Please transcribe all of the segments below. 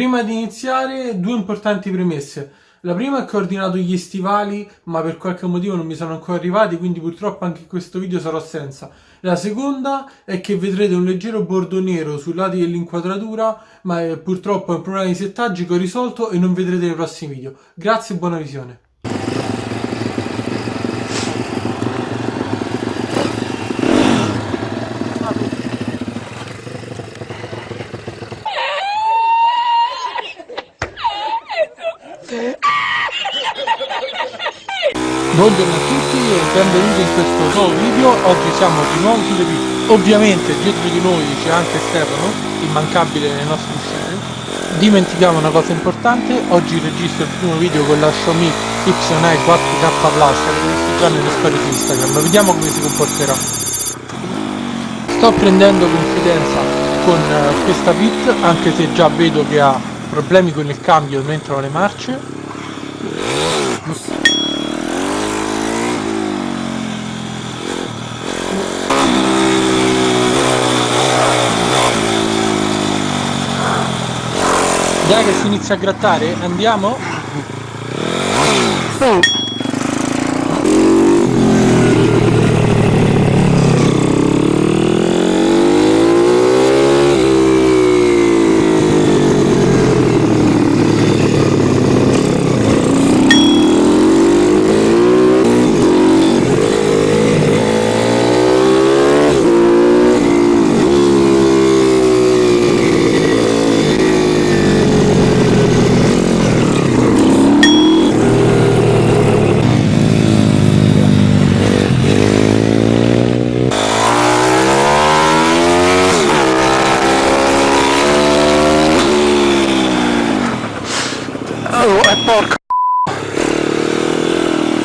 prima di iniziare, due importanti premesse. La prima è che ho ordinato gli stivali, ma per qualche motivo non mi sono ancora arrivati, quindi purtroppo anche in questo video sarò senza. La seconda è che vedrete un leggero bordo nero sui lati dell'inquadratura, ma purtroppo è un problema di settaggi che ho risolto e non vedrete nei prossimi video. Grazie e buona visione. Buongiorno a tutti e benvenuti in questo nuovo video. Oggi siamo di nuovo sulle piste. Ovviamente dietro di noi c'è anche Stefano, immancabile nelle nostre uscite. Dimentichiamo una cosa importante: oggi registro il primo video con la Xiaomi Y9 4K Plus, l'avete visto già nelle storie su Instagram. Vediamo come si comporterà. Sto prendendo confidenza con questa Bit, anche se già vedo che ha problemi con il cambio mentre ho le marce. Dai che si inizia a grattare, andiamo?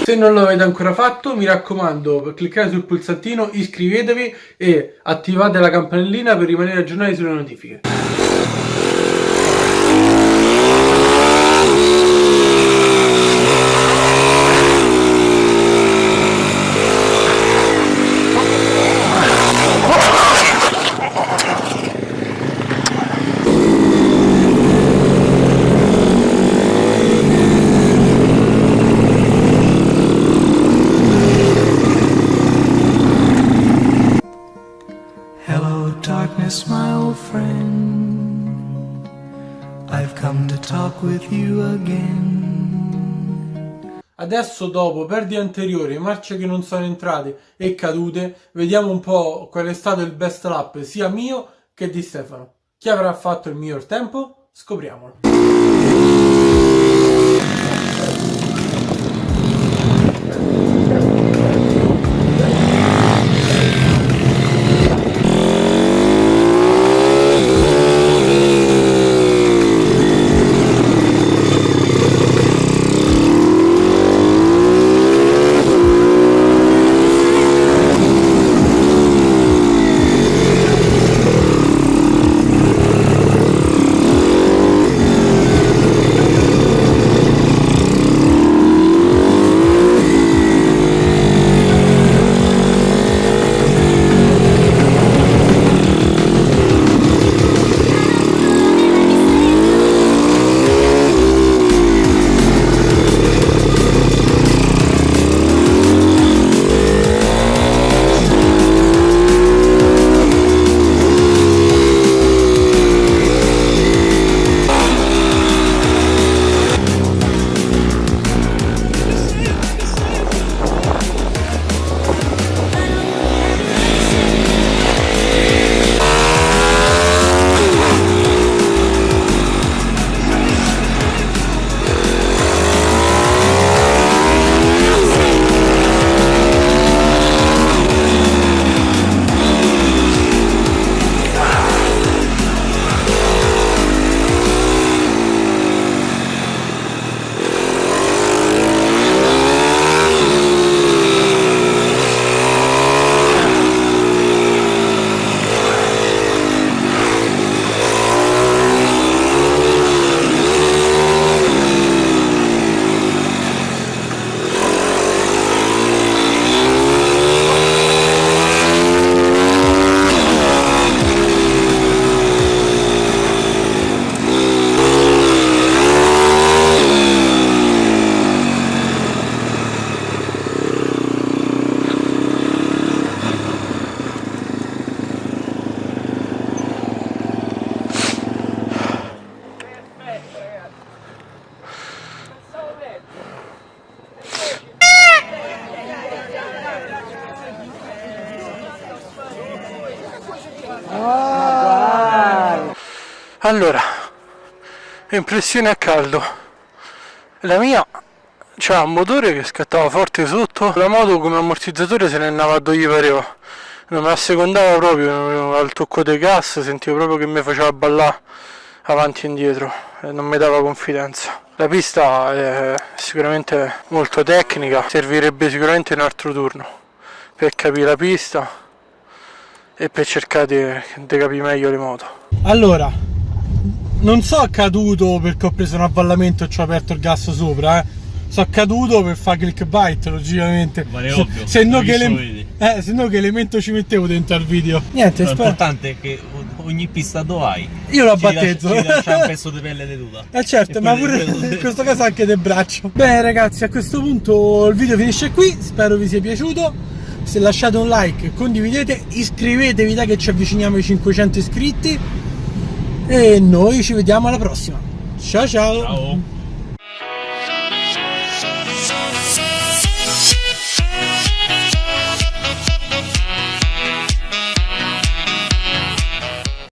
Se non lo avete ancora fatto, mi raccomando, cliccate sul pulsantino, iscrivetevi e attivate la campanellina per rimanere aggiornati sulle notifiche. Hello darkness, my old friend, I've come to talk with you again. Adesso, dopo perdite anteriori, marce che non sono entrate e cadute, vediamo un po' qual è stato il best lap sia mio che di Stefano. Chi avrà fatto il miglior tempo? Scopriamolo. Allora, impressione a caldo. La mia c'ha un motore che scattava forte sotto, la moto come ammortizzatore se ne andava a dove gli pareva, non mi assecondava proprio, al tocco del gas sentivo proprio che mi faceva ballare avanti e indietro e non mi dava confidenza. La pista è sicuramente molto tecnica, servirebbe sicuramente un altro turno per capire la pista e per cercare di capire meglio le moto. Allora, non so caduto perché ho preso un avvallamento e ci ho aperto il gas sopra, sono caduto per fare clickbait, logicamente. Ma è ovvio, se no che elemento ci mettevo dentro al video. Niente, l'importante è che ogni pista dove hai. Io lo battezzo. Ci lascia un pezzo di pelle di tuta. Certo, ma pure in questo caso anche del braccio. Bene ragazzi, a questo punto il video finisce qui, spero vi sia piaciuto. Se lasciate un like, condividete, iscrivetevi dai che ci avviciniamo ai 500 iscritti. E noi ci vediamo alla prossima. Ciao ciao. Ciao.